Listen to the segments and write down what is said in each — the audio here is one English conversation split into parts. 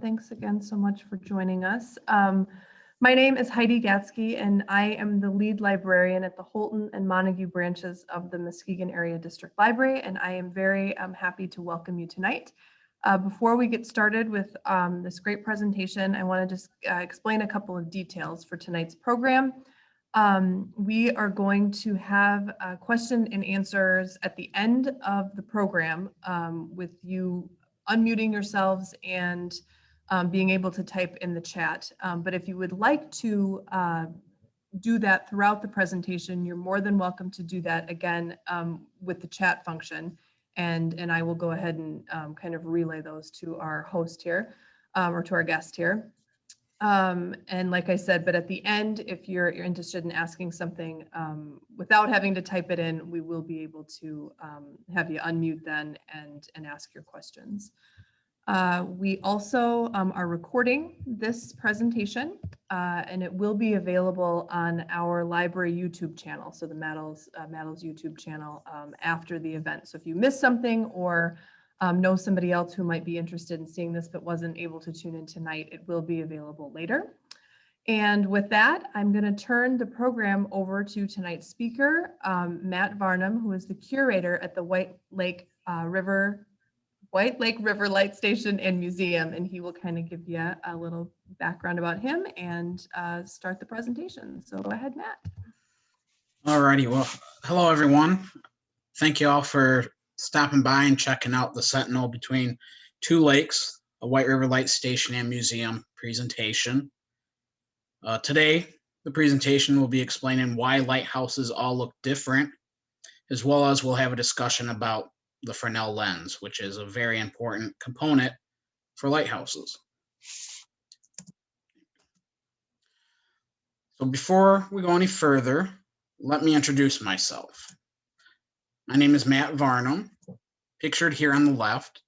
Thanks again so much for joining us. My name is Heidi Gatsky, and I am the lead librarian at the Holton and Montague branches of the Muskegon Area District Library, and I am very happy to welcome you tonight. Before we get started with this great presentation, I want to just explain a couple of details for tonight's program. We are going to have question and answers at the end of the program with you unmuting yourselves and being able to type in the chat. But if you would like to do that throughout the presentation, you're more than welcome to do that again with the chat function. And I will go ahead and kind of relay those to our host here or to our guest here. And like I said, but at the end, if you're interested in asking something without having to type it in, we will be able to have you unmute then and ask your questions. We also are recording this presentation and it will be available on our library YouTube channel. So the MADL's YouTube channel after the event. So if you missed something or know somebody else who might be interested in seeing this but wasn't able to tune in tonight, it will be available later. And with that, I'm going to turn the program over to tonight's speaker, Matt Varnum, who is the curator at the White Lake River Light Station and Museum, and he will kind of give you a little background about him and start the presentation. So go ahead, Matt. All righty. Well, hello, everyone. Thank you all for stopping by and checking out the Sentinel Between Two Lakes, a White River Light Station and Museum presentation. Today, the presentation will be explaining why lighthouses all look different, as well as we'll have a discussion about the Fresnel Lens, which is a very important component for lighthouses. So before we go any further, let me introduce myself. My name is Matt Varnum, pictured here on the left,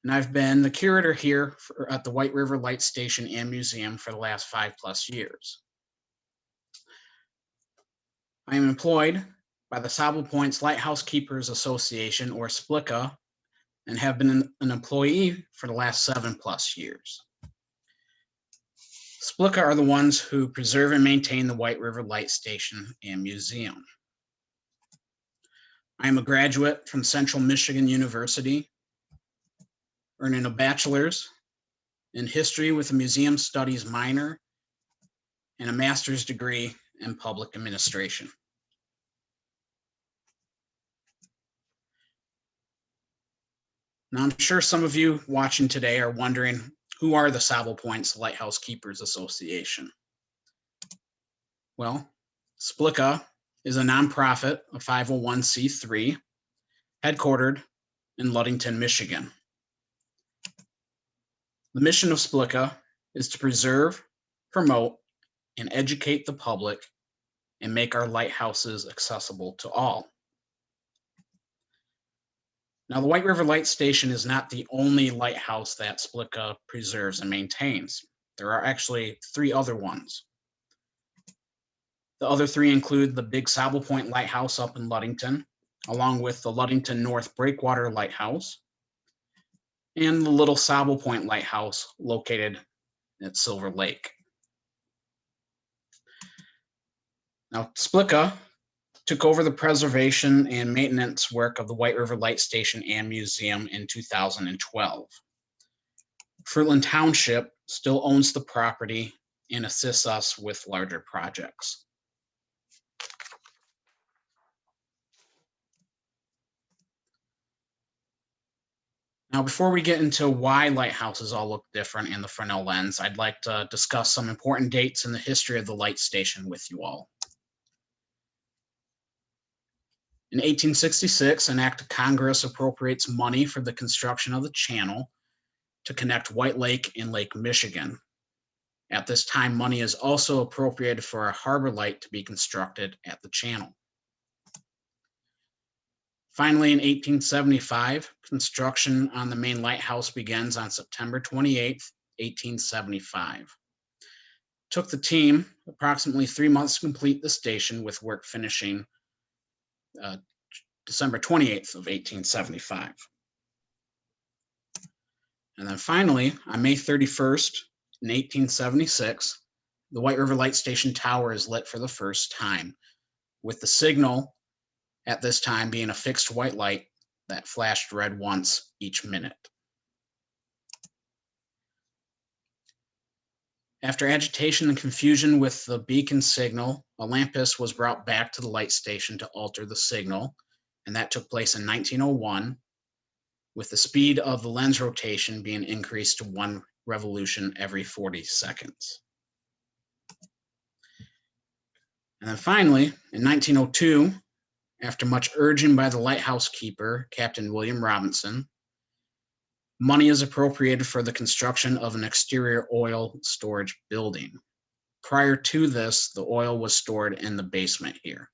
and I've been the curator here at the White River Light Station and Museum for the last 5+ years. I am employed by the Sable Points Lighthouse Keepers Association, or SPLIKA, and have been an employee for the last 7+ years. SPLIKA are the ones who preserve and maintain the White River Light Station and Museum. I am a graduate from Central Michigan University, earning a bachelor's in history with a museum studies minor and a master's degree in public administration. Now, I'm sure some of you watching today are wondering, who are the Sable Points Lighthouse Keepers Association? Well, SPLIKA is a nonprofit, a 501c3, headquartered in Ludington, Michigan. The mission of SPLIKA is to preserve, promote, and educate the public and make our lighthouses accessible to all. Now, the White River Light Station is not the only lighthouse that SPLIKA preserves and maintains. There are actually 3 other ones. The other 3 include the Big Sable Point Lighthouse up in Ludington, along with the Ludington North Breakwater Lighthouse, and the Little Sable Point Lighthouse located at Silver Lake. Now, SPLIKA took over the preservation and maintenance work of the White River Light Station and Museum in 2012. Fruitland Township still owns the property and assists us with larger projects. Now, before we get into why lighthouses all look different in the Fresnel Lens, I'd like to discuss some important dates in the history of the light station with you all. In 1866, an act of Congress appropriates money for the construction of the channel to connect White Lake and Lake Michigan. At this time, money is also appropriated for a harbor light to be constructed at the channel. Finally, in 1875, construction on the main lighthouse begins on September 28, 1875. It took the team approximately 3 months to complete the station, with work finishing December 28th of 1875. And then finally, on May 31st, in 1876, the White River Light Station tower is lit for the first time, with the signal at this time being a fixed white light that flashed red once each minute. After agitation and confusion with the beacon signal, a lampist was brought back to the light station to alter the signal, and that took place in 1901, with the speed of the lens rotation being increased to 1 revolution every 40 seconds. And then finally, in 1902, after much urging by the lighthouse keeper, Captain William Robinson, money is appropriated for the construction of an exterior oil storage building. Prior to this, the oil was stored in the basement here.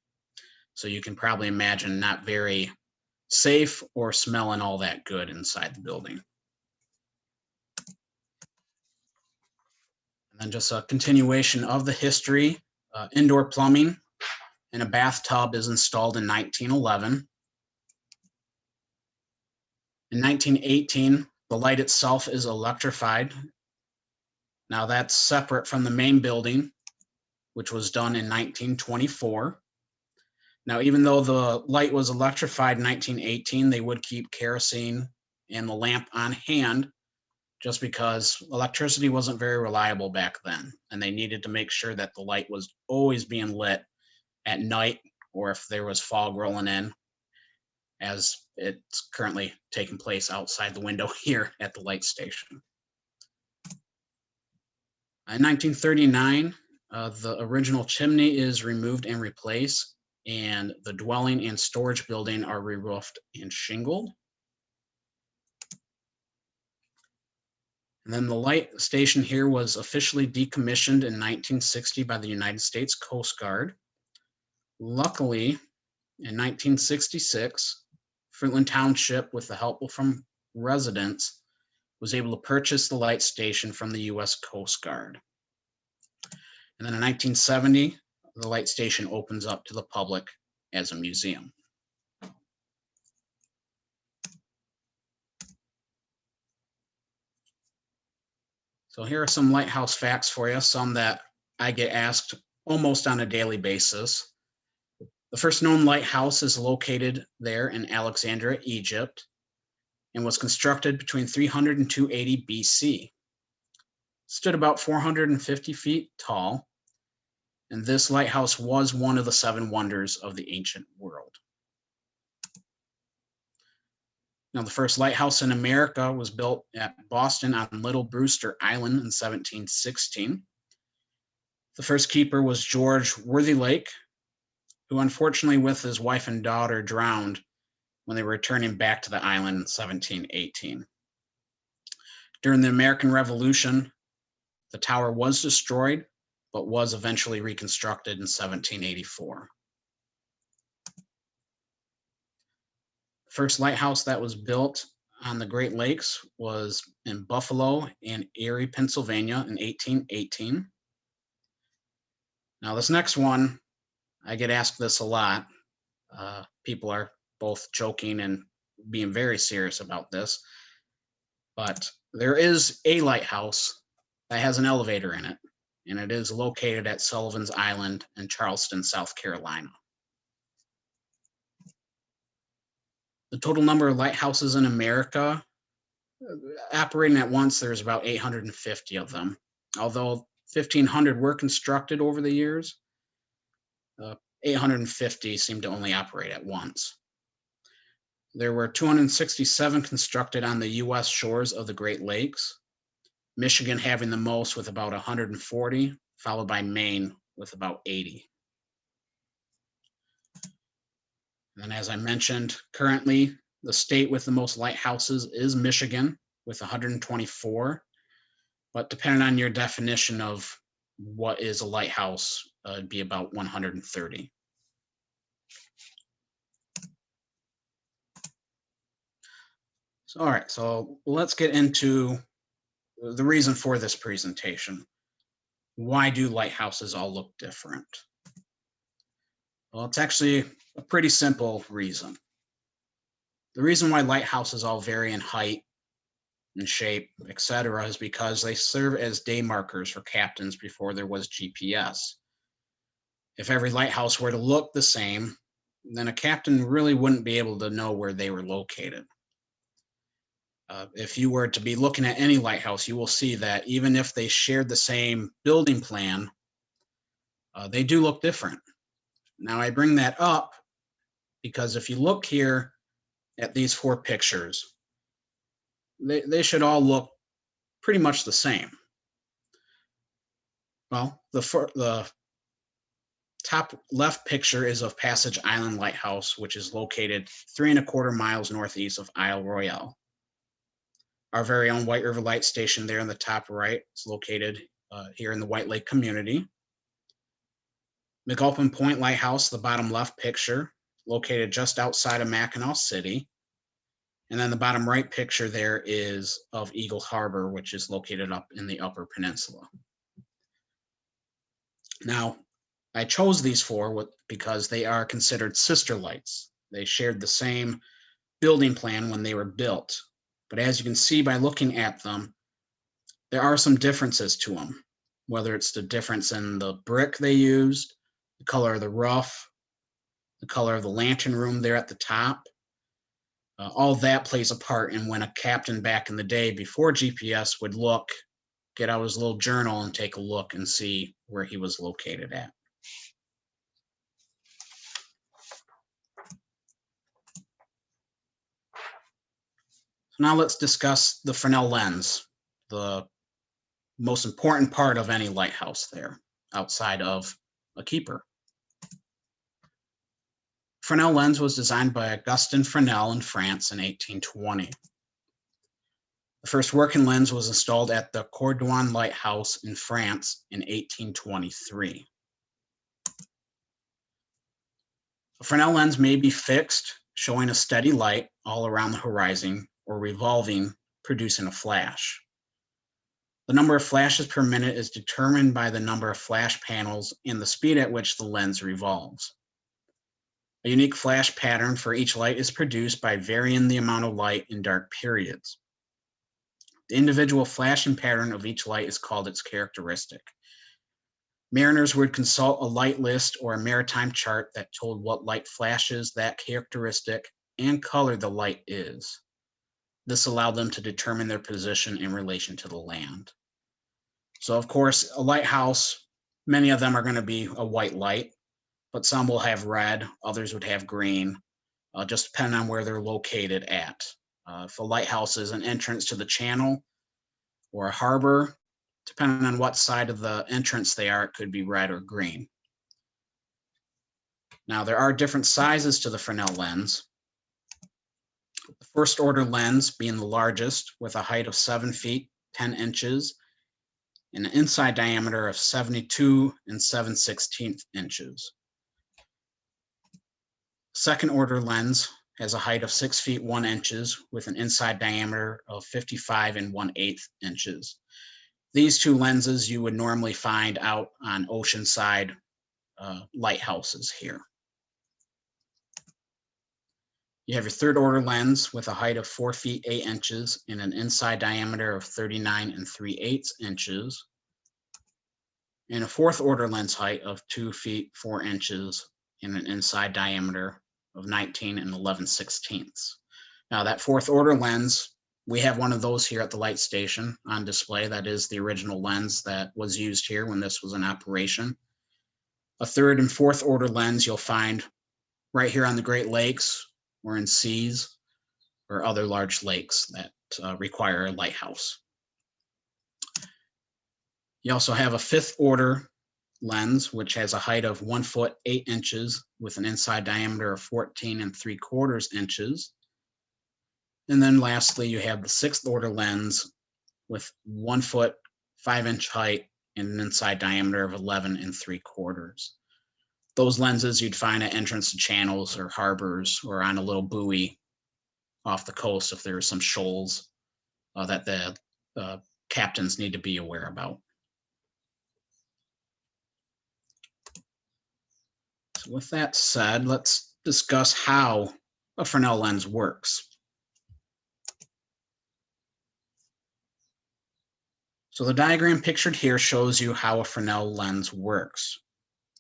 So you can probably imagine not very safe or smelling all that good inside the building. And then just a continuation of the history, indoor plumbing and a bathtub is installed in 1911. In 1918, the light itself is electrified. Now that's separate from the main building, which was done in 1924. Now, even though the light was electrified in 1918, they would keep kerosene and the lamp on hand just because electricity wasn't very reliable back then. And they needed to make sure that the light was always being lit at night or if there was fog rolling in, as it's currently taking place outside the window here at the light station. In 1939, the original chimney is removed and replaced, and the dwelling and storage building are re-roofed and shingled. And then the light station here was officially decommissioned in 1960 by the United States Coast Guard. Luckily, in 1966, Fruitland Township, with the help from residents, was able to purchase the light station from the U.S. Coast Guard. And then in 1970, the light station opens up to the public as a museum. So here are some lighthouse facts for you, some that I get asked almost on a daily basis. The first known lighthouse is located there in Alexandria, Egypt, and was constructed between 300 and 280 BC. Stood about 450 feet tall, and this lighthouse was one of the 7 wonders of the ancient world. Now, the first lighthouse in America was built at Boston on Little Brewster Island in 1716. The first keeper was George Worthylake, who unfortunately with his wife and daughter drowned when they were returning back to the island in 1718. During the American Revolution, the tower was destroyed, but was eventually reconstructed in 1784. The first lighthouse that was built on the Great Lakes was in Buffalo and Erie, Pennsylvania in 1818. Now this next one, I get asked this a lot. People are both joking and being very serious about this, but there is a lighthouse that has an elevator in it, and it is located at Sullivan's Island in Charleston, South Carolina. The total number of lighthouses in America, operating at once, there's about 850 of them. Although 1,500 were constructed over the years, 850 seem to only operate at once. There were 267 constructed on the U.S. shores of the Great Lakes, Michigan having the most with about 140, followed by Maine with about 80. And as I mentioned, currently the state with the most lighthouses is Michigan with 124, but depending on your definition of what is a lighthouse, it'd be about 130. So, all right, so let's get into the reason for this presentation. Why do lighthouses all look different? Well, it's actually a pretty simple reason. The reason why lighthouses all vary in height and shape, etc., is because they serve as day markers for captains before there was GPS. If every lighthouse were to look the same, then a captain really wouldn't be able to know where they were located. If you were to be looking at any lighthouse, you will see that even if they shared the same building plan, they do look different. Now, I bring that up because if you look here at these 4 pictures, they should all look pretty much the same. Well, the top left picture is of Passage Island Lighthouse, which is located 3¼ miles northeast of Isle Royale. Our very own White River Light Station there in the top right is located here in the White Lake community. McAlpin Point Lighthouse, the bottom left picture, located just outside of Mackinac City. And then the bottom right picture there is of Eagle Harbor, which is located up in the Upper Peninsula. Now, I chose these 4 because they are considered sister lights. They shared the same building plan when they were built. But as you can see by looking at them, there are some differences to them, whether it's the difference in the brick they used, the color of the roof, the color of the lantern room there at the top. All that plays a part in when a captain back in the day before GPS would get out his little journal and take a look and see where he was located at. Now let's discuss the Fresnel lens, the most important part of any lighthouse there, outside of a keeper. Fresnel lens was designed by Augustin Fresnel in France in 1820. The first working lens was installed at the Cordouan Lighthouse in France in 1823. A Fresnel lens may be fixed, showing a steady light all around the horizon, or revolving, producing a flash. The number of flashes per minute is determined by the number of flash panels and the speed at which the lens revolves. A unique flash pattern for each light is produced by varying the amount of light in dark periods. The individual flashing pattern of each light is called its characteristic. Mariners would consult a light list or a maritime chart that told what light flashes that characteristic and color the light is. This allowed them to determine their position in relation to the land. So of course, a lighthouse, many of them are going to be a white light, but some will have red, others would have green, just depending on where they're located at. If a lighthouse is an entrance to the channel or a harbor, depending on what side of the entrance they are, it could be red or green. Now, there are different sizes to the Fresnel lens. The first order lens being the largest, with a height of 7 feet, 10 inches, and an inside diameter of 72 7/16 inches. Second order lens has a height of 6 feet 1 inches with an inside diameter of 55 1/8 inches. These 2 lenses you would normally find out on oceanside lighthouses here. You have your third order lens with a height of 4 feet 8 inches and an inside diameter of 39 3/8 inches. And a fourth order lens height of 2 feet 4 inches and an inside diameter of 19 11/16. Now that fourth order lens, we have one of those here at the light station on display. That is the original lens that was used here when this was in operation. A third and fourth order lens you'll find right here on the Great Lakes or in seas or other large lakes that require a lighthouse. You also have a fifth order lens, which has a height of 1 foot 8 inches with an inside diameter of 14 3/4 inches. And then lastly, you have the sixth order lens with 1 foot 5 inch height and an inside diameter of 11 3/4. Those lenses you'd find at entrance to channels or harbors or on a little buoy off the coast if there are some shoals that the captains need to be aware about. So with that said, let's discuss how a Fresnel lens works. So the diagram pictured here shows you how a Fresnel lens works.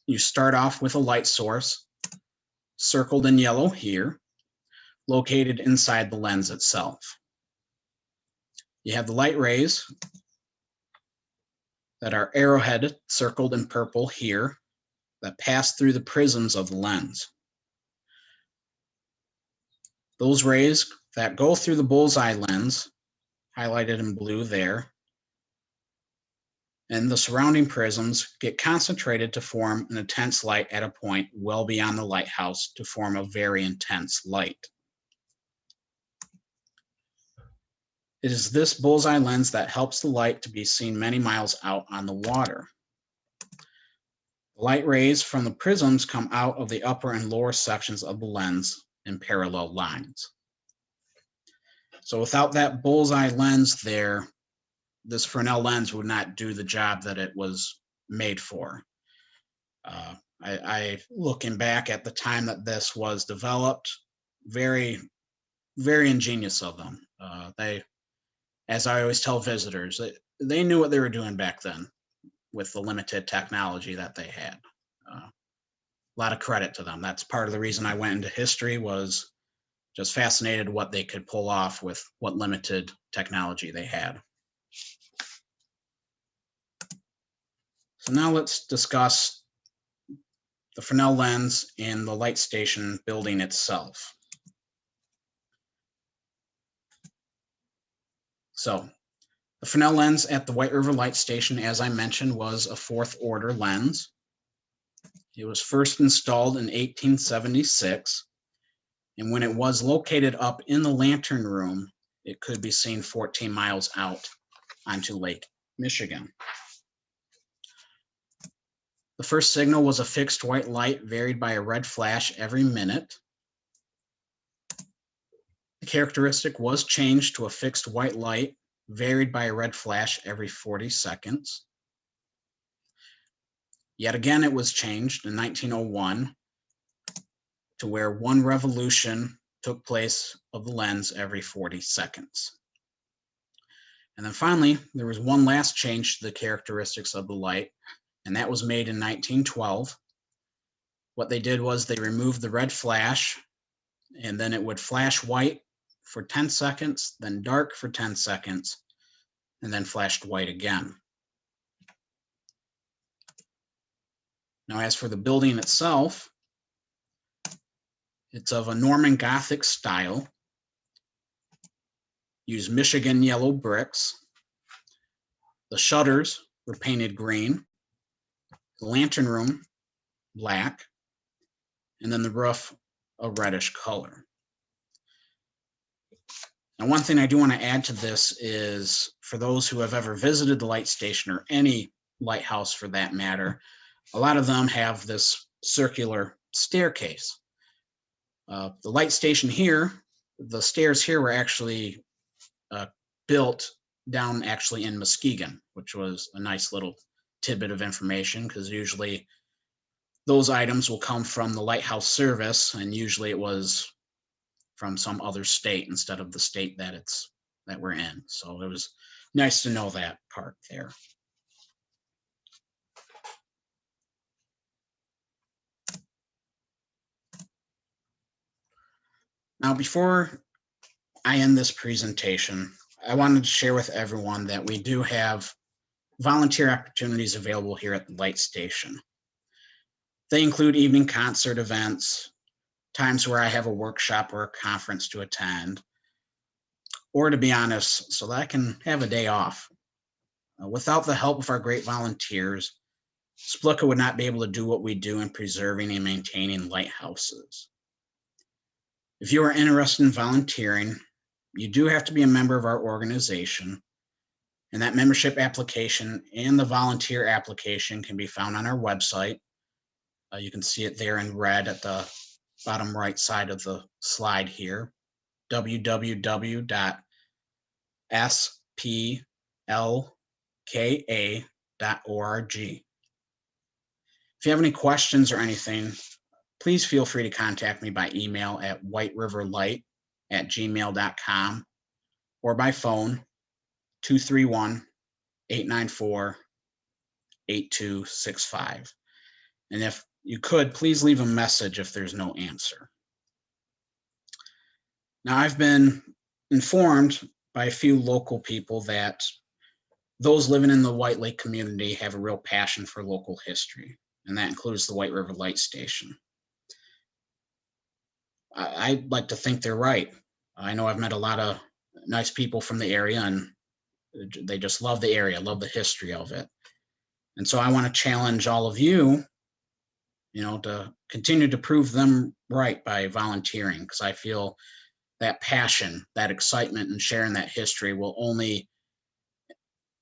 You start off with a light source, circled in yellow here, located inside the lens itself. You have the light rays that are arrowhead circled in purple here that pass through the prisms of the lens. Those rays that go through the bullseye lens, highlighted in blue there, and the surrounding prisms get concentrated to form an intense light at a point well beyond the lighthouse to form a very intense light. It is this bullseye lens that helps the light to be seen many miles out on the water. The light rays from the prisms come out of the upper and lower sections of the lens in parallel lines. So without that bullseye lens there, this Fresnel lens would not do the job that it was made for. I looking back at the time that this was developed, very, very ingenious of them. They, as I always tell visitors, they knew what they were doing back then with the limited technology that they had. A lot of credit to them. That's part of the reason I went into history, was just fascinated what they could pull off with what limited technology they had. So now let's discuss the Fresnel lens and the light station building itself. So the Fresnel lens at the White River Light Station, as I mentioned, was a fourth order lens. It was first installed in 1876. And when it was located up in the lantern room, it could be seen 14 miles out onto Lake Michigan. The first signal was a fixed white light varied by a red flash every minute. The characteristic was changed to a fixed white light varied by a red flash every 40 seconds. Yet again, it was changed in 1901 to where one revolution took place of the lens every 40 seconds. And then finally, there was one last change to the characteristics of the light, and that was made in 1912. What they did was they removed the red flash, and then it would flash white for 10 seconds, then dark for 10 seconds, and then flashed white again. Now, as for the building itself, it's of a Norman Gothic style. Used Michigan yellow bricks. The shutters were painted green. The lantern room, black. And then the roof, a reddish color. Now, one thing I do want to add to this is, for those who have ever visited the light station, or any lighthouse for that matter, a lot of them have this circular staircase. The light station here, the stairs here were actually built down actually in Muskegon, which was a nice little tidbit of information, because usually those items will come from the lighthouse service, and usually it was from some other state instead of the state that we're in. So it was nice to know that part there. Now, before I end this presentation, I wanted to share with everyone that we do have volunteer opportunities available here at the light station. They include evening concert events, times where I have a workshop or a conference to attend, or, to be honest, so that I can have a day off. Without the help of our great volunteers, SPLIKA would not be able to do what we do in preserving and maintaining lighthouses. If you are interested in volunteering, you do have to be a member of our organization, and that membership application and the volunteer application can be found on our website. You can see it there in red at the bottom right side of the slide here, www.splika.org. If you have any questions or anything, please feel free to contact me by email at whiteriverlight@gmail.com or by phone, 894-8265. And if you could, please leave a message if there's no answer. Now, I've been informed by a few local people that those living in the White Lake community have a real passion for local history, and that includes the White River Light Station. I'd like to think they're right. I know I've met a lot of nice people from the area, and they just love the area, love the history of it. And so I want to challenge all of you, to continue to prove them right by volunteering, because I feel that passion, that excitement, and sharing that history will only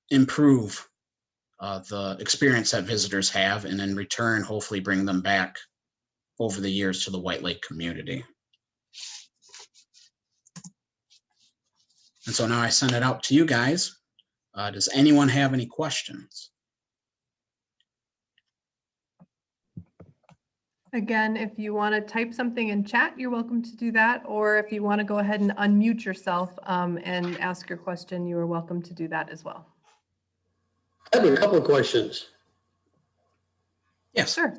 improve the experience that visitors have, and in return, hopefully bring them back over the years to the White Lake community. And so now I send it out to you guys. Does anyone have any questions? Again, if you want to type something in chat, you're welcome to do that. Or if you want to go ahead and unmute yourself and ask your question, you are welcome to do that as well. I have a couple of questions. Yes. Sure.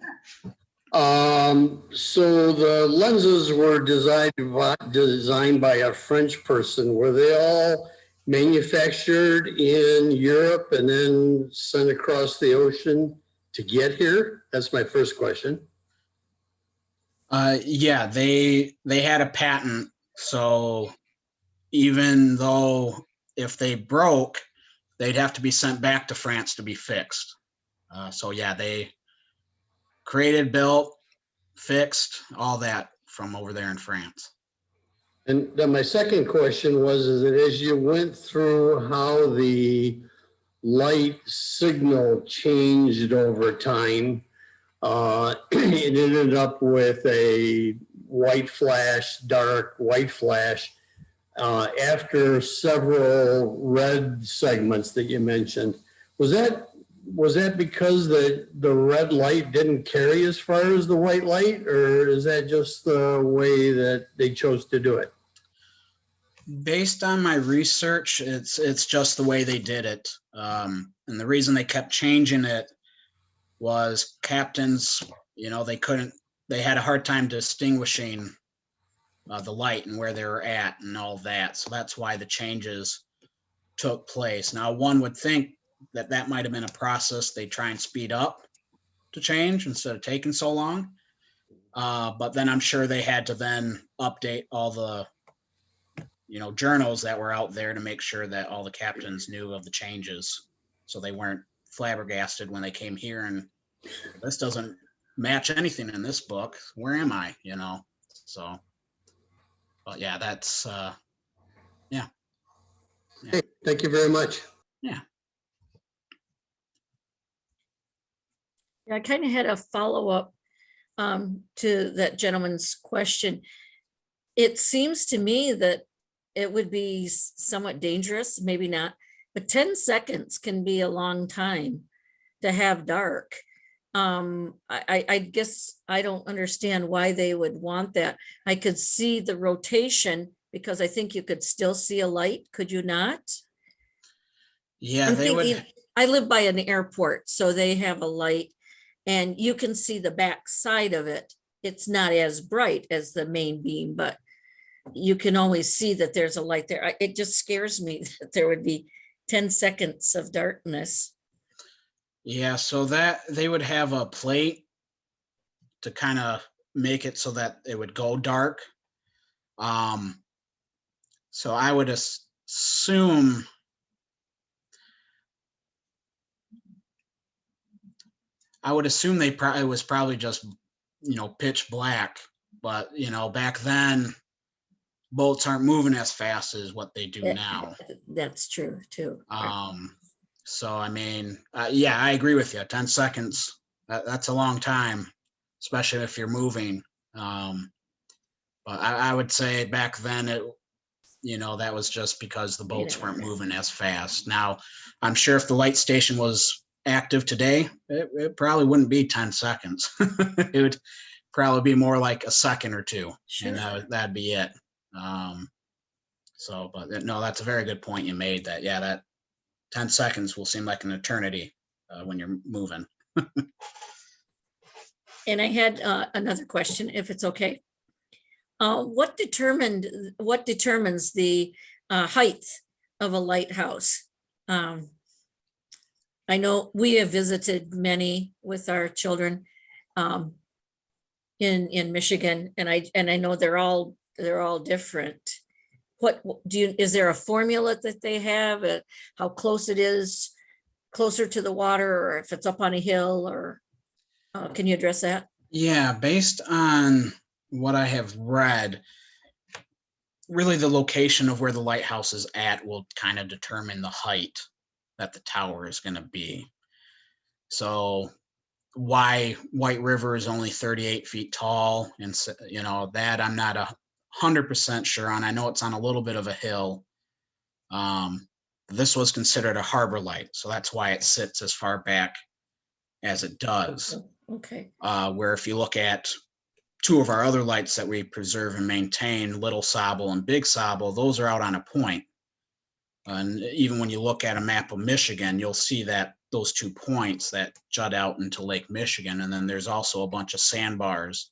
So the lenses were designed by a French person. Were they all manufactured in Europe and then sent across the ocean to get here? That's my first question. Yeah, they had a patent. So even though if they broke, they'd have to be sent back to France to be fixed. So yeah, they created, built, fixed, all that from over there in France. And then my second question was, is that as you went through how the light signal changed over time, it ended up with a white flash, dark white flash, after several red segments that you mentioned. Was that because the red light didn't carry as far as the white light, or is that just the way that they chose to do it? Based on my research, it's just the way they did it. And the reason they kept changing it was captains, they had a hard time distinguishing the light and where they were at and all that. So that's why the changes took place. Now, one would think that might have been a process they try and speed up to change instead of taking so long. But then I'm sure they had to then update all the, journals that were out there to make sure that all the captains knew of the changes, so they weren't flabbergasted when they came here and this doesn't match anything in this book. Where am I? So, but yeah, that's, yeah. Hey, thank you very much. Yeah. Yeah, I kind of had a follow-up to that gentleman's question. It seems to me that it would be somewhat dangerous, maybe not, but 10 seconds can be a long time to have dark. I guess I don't understand why they would want that. I could see the rotation because I think you could still see a light, could you not? Yeah, they would. I live by an airport, so they have a light and you can see the back side of it. It's not as bright as the main beam, but you can always see that there's a light there. It just scares me that there would be 10 seconds of darkness. Yeah, so that they would have a plate to kind of make it so that it would go dark. So I would assume it was probably just, pitch black, but back then boats aren't moving as fast as what they do now. That's true too. So, yeah, I agree with you. 10 seconds, that's a long time, especially if you're moving. But I would say back then, that was just because the boats weren't moving as fast. Now, I'm sure if the light station was active today, it probably wouldn't be 10 seconds. It would probably be more like a second or two, Sure. and that'd be it. But no, that's a very good point you made, that, yeah, that 10 seconds will seem like an eternity when you're moving. And I had another question, if it's okay. What determines the height of a lighthouse? I know we have visited many with our children in Michigan, and I know they're all different. What is there a formula that they have? How close it is, closer to the water, or if it's up on a hill, or can you address that? Yeah, based on what I have read, really the location of where the lighthouse is at will kind of determine the height that the tower is going to be. So why White River is only 38 feet tall, and you know, that I'm not 100% sure on. I know it's on a little bit of a hill. This was considered a harbor light, so that's why it sits as far back as it does. Okay. Where if you look at two of our other lights that we preserve and maintain, Little Sauble and Big Sauble, those are out on a point. And even when you look at a map of Michigan, you'll see that those 2 points that jut out into Lake Michigan. And then there's also a bunch of sandbars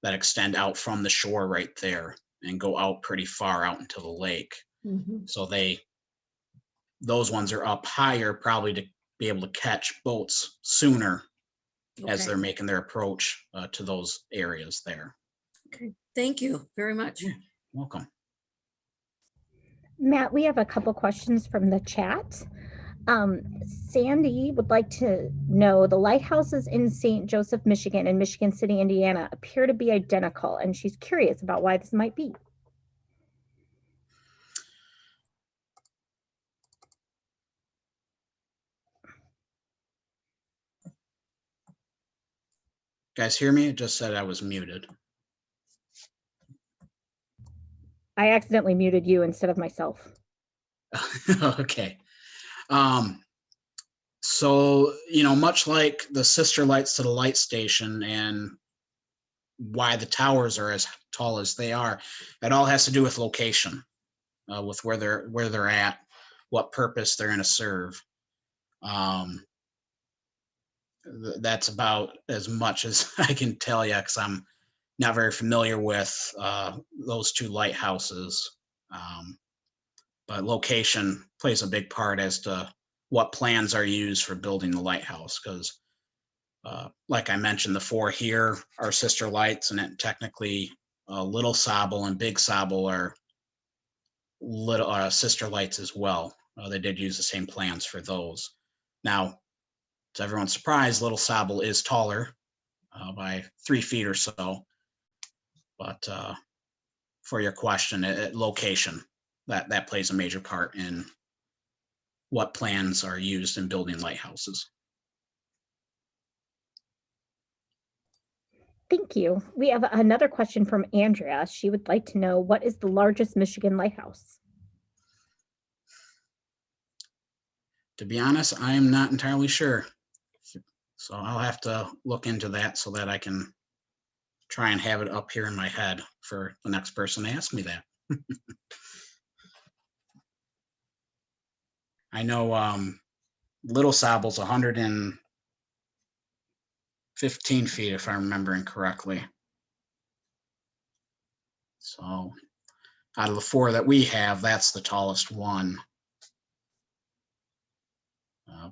that extend out from the shore right there and go out pretty far out into the lake. Mhm. So those ones are up higher, probably to be able to catch boats sooner as Okay. they're making their approach to those areas there. Okay. Thank you very much. Yeah. Welcome. Matt, we have a couple questions from the chat. Sandy would like to know the lighthouses in St. Joseph, Michigan and Michigan City, Indiana appear to be identical, and she's curious about why this might be. Guys hear me? It just said I was muted. I accidentally muted you instead of myself. Okay. So, you know, much like the sister lights to the light station and why the towers are as tall as they are, it all has to do with location, with where they're at, what purpose they're going to serve. That's about as much as I can tell you, because I'm not very familiar with those two lighthouses. But location plays a big part as to what plans are used for building the lighthouse, because like I mentioned, the four here are sister lights, and it technically Little Sauble and Big Sauble are little sister lights as well. They did use the same plans for those. Now, to everyone's surprise, Little Sauble is taller by 3 feet or so. But for your question, location, that plays a major part in what plans are used in building lighthouses. Thank you. We have another question from Andrea. She would like to know, what is the largest Michigan lighthouse? To be honest, I am not entirely sure. So I'll have to look into that so that I can try and have it up here in my head for the next person to ask me that. I know Little Sauble's 115 feet, if I'm remembering correctly. So out of the four that we have, that's the tallest one.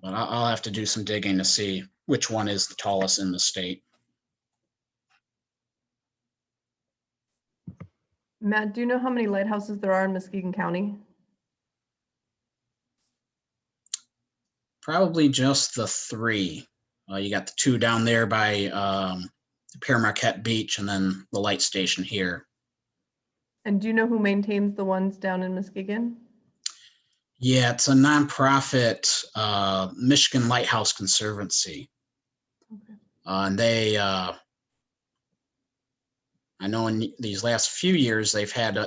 But I'll have to do some digging to see which one is the tallest in the state. Matt, do you know how many lighthouses there are in Muskegon County? Probably just the 3. You got the 2 down there by Pere Marquette Beach, and then the light station here. And do you know who maintains the ones down in Muskegon? Yeah, it's a nonprofit, Michigan Lighthouse Conservancy. Okay. And they, I know in these last few years, they've had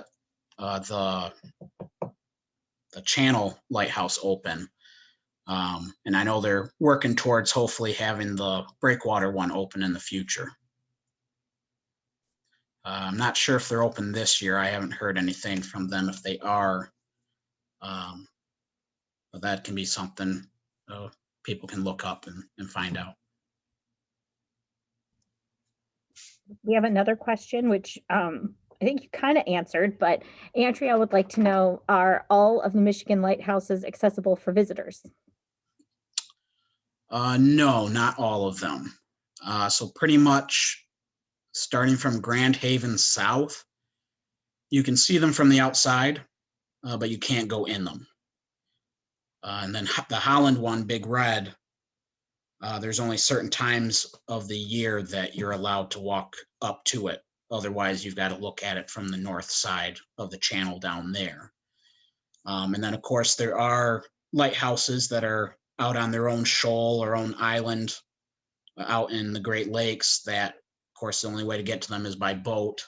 the Channel Lighthouse open. And I know they're working towards hopefully having the Breakwater one open in the future. I'm not sure if they're open this year. I haven't heard anything from them if they are. But that can be something people can look up and find out. We have another question, which I think you kind of answered, but Andrea would like to know, are all of the Michigan lighthouses accessible for visitors? No, not all of them. So pretty much starting from Grand Haven south, you can see them from the outside, but you can't go in them. And then the Holland one, Big Red, there's only certain times of the year that you're allowed to walk up to it. Otherwise, you've got to look at it from the north side of the channel down there. And then, of course, there are lighthouses that are out on their own shoal or own island out in the Great Lakes that, of course, the only way to get to them is by boat.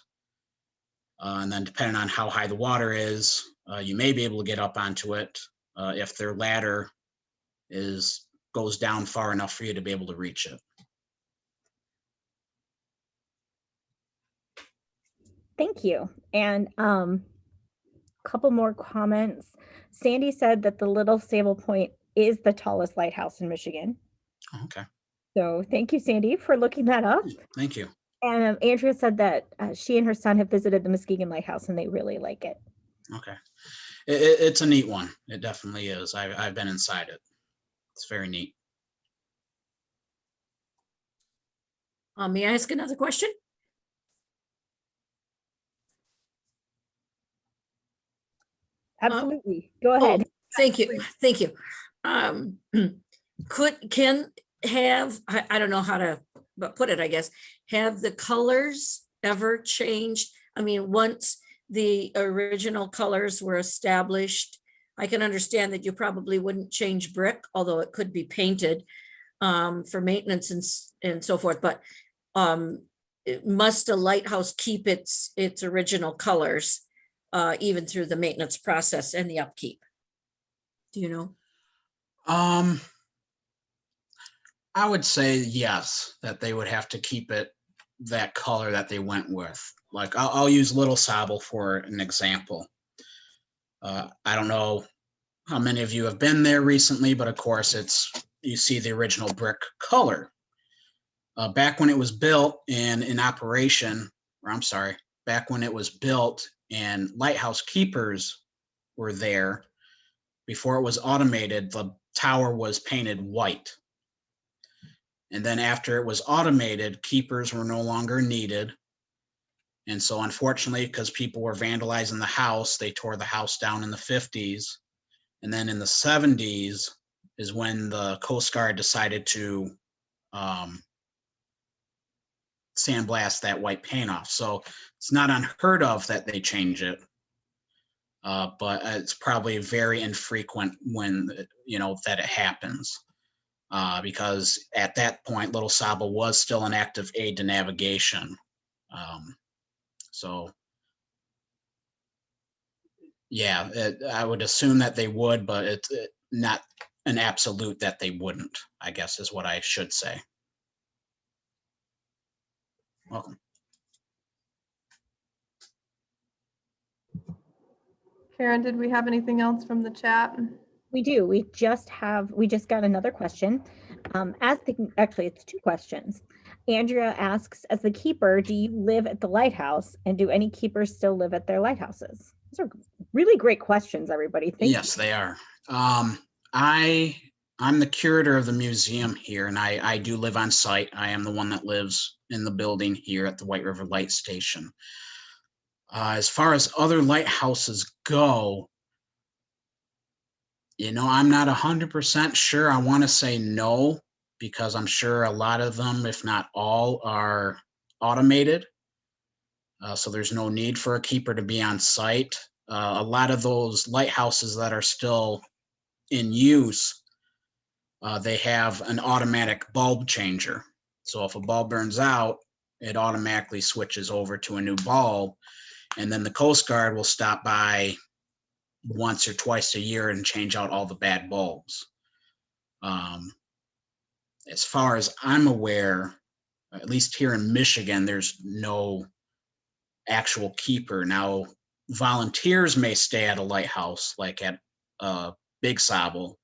And then depending on how high the water is, you may be able to get up onto it if their ladder goes down far enough for you to be able to reach it. Thank you. And a couple more comments. Sandy said that the Little Sable Point is the tallest lighthouse in Michigan. Okay. So thank you, Sandy, for looking that up. Thank you. And Andrea said that she and her son have visited the Muskegon Lighthouse and they really like it. Okay. It's a neat one. It definitely is. I've been inside it. It's very neat. May I ask another question? Absolutely. Go ahead. Thank you. Thank you. Can have, I don't know how to put it, I guess, have the colors ever changed? I mean, once the original colors were established, I can understand that you probably wouldn't change brick, although it could be painted for maintenance and so forth, but must a lighthouse keep its original colors even through the maintenance process and the upkeep? Do you know? I would say yes, that they would have to keep it that color that they went with. Like I'll use Little Sable for an example. I don't know how many of you have been there recently, but of course you see the original brick color. Back when it was built and in operation, or I'm sorry, back when it was built and lighthouse keepers were there, before it was automated, the tower was painted white. And then after it was automated, keepers were no longer needed. And so unfortunately, because people were vandalizing the house, they tore the house down in the 50s. And then in the 70s is when the Coast Guard decided to sandblast that white paint off. So it's not unheard of that they change it. But it's probably very infrequent when, that it happens. Because at that point, Little Sable was still an active aid to navigation. So, yeah, I would assume that they would, but it's not an absolute that they wouldn't, I guess is what I should say. Welcome. Karen, did we have anything else from the chat? We do. We just got another question. Actually, it's two questions. Andrea asks, as the keeper, do you live at the lighthouse, and do any keepers still live at their lighthouses? Those are really great questions, everybody. Thank Yes, you. they are. I'm the curator of the museum here, and I do live on site. I am the one that lives in the building here at the White River Light Station. As far as other lighthouses go, I'm not 100% sure. I want to say no, because I'm sure a lot of them, if not all, are automated. So there's no need for a keeper to be on site. A lot of those lighthouses that are still in use, they have an automatic bulb changer. So if a bulb burns out, it automatically switches over to a new bulb. And then the Coast Guard will stop by once or twice a year and change out all the bad bulbs. As far as I'm aware, at least here in Michigan, there's no actual keeper. Now, volunteers may stay at a lighthouse, like at Big Sable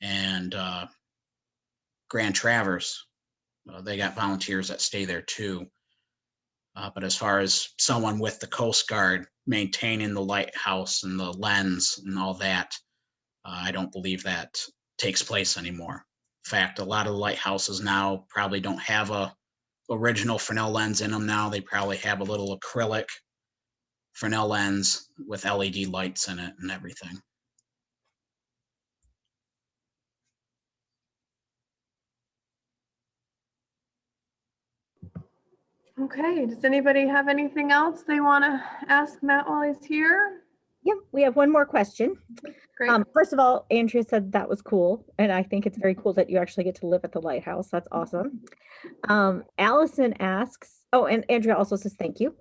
and Grand Traverse. They got volunteers that stay there too. But as far as someone with the Coast Guard maintaining the lighthouse and the lens and all that, I don't believe that takes place anymore. In fact, a lot of the lighthouses now probably don't have a original Fresnel lens in them now. They probably have a little acrylic Fresnel lens with LED lights in it and everything. Okay, does anybody have anything else they want to ask Matt while he's here? Yep, we have one more question. Great. First of all, Andrea said that was cool, and I think it's very cool that you actually get to live at the lighthouse. That's awesome. Allison asks, oh, and Andrea also says thank you.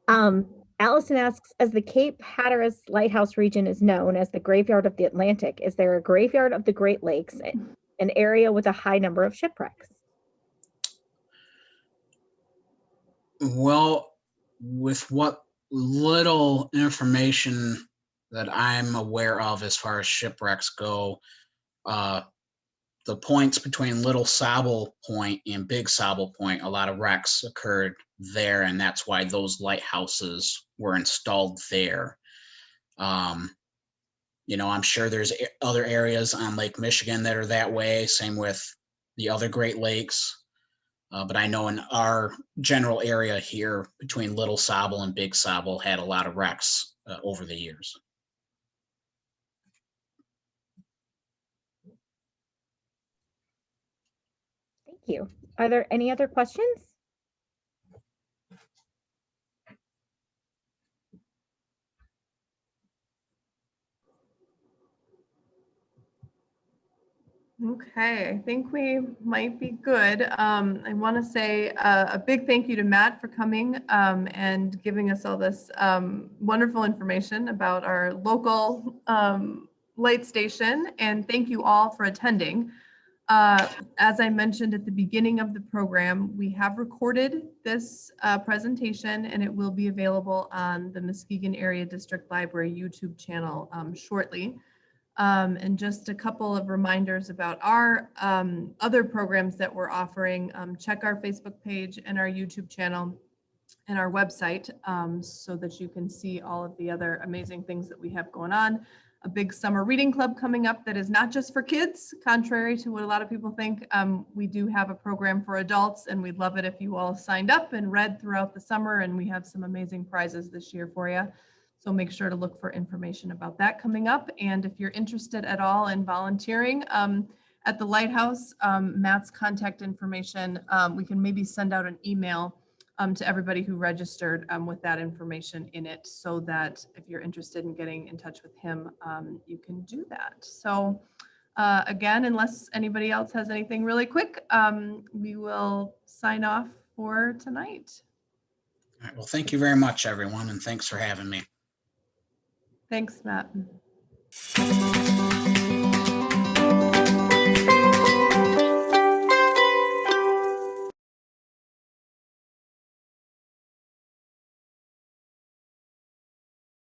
Allison asks, as the Cape Hatteras Lighthouse region is known as the graveyard of the Atlantic, is there a graveyard of the Great Lakes, an area with a high number of shipwrecks? Well, with what little information that I'm aware of as far as shipwrecks go, the points between Little Sable Point and Big Sable Point, a lot of wrecks occurred there, and that's why those lighthouses were installed there. You know, I'm sure there's other areas on Lake Michigan that are that way, same with the other Great Lakes. But I know in our general area here between Little Sable and Big Sable had a lot of wrecks over the years. Thank you. Are there any other questions? Okay, I think we might be good. I want to say a big thank you to Matt for coming and giving us all this wonderful information about our local light station. And thank you all for attending. As I mentioned at the beginning of the program, we have recorded this presentation and it will be available on the Muskegon Area District Library YouTube channel shortly. And just a couple of reminders about our other programs that we're offering. Check our Facebook page and our YouTube channel and our website so that you can see all of the other amazing things that we have going on. A big summer reading club coming up that is not just for kids, contrary to what a lot of people think. We do have a program for adults, and we'd love it if you all signed up and read throughout the summer, and we have some amazing prizes this year for you. So make sure to look for information about that coming up. And if you're interested at all in volunteering at the Lighthouse, Matt's contact information, we can maybe send out an email to everybody who registered with that information in it, so that if you're interested in getting in touch with him, you can do that. So again, unless anybody else has anything really quick, we will sign off for tonight. All right, well, thank you very much, everyone, and thanks for having me. Thanks, Matt.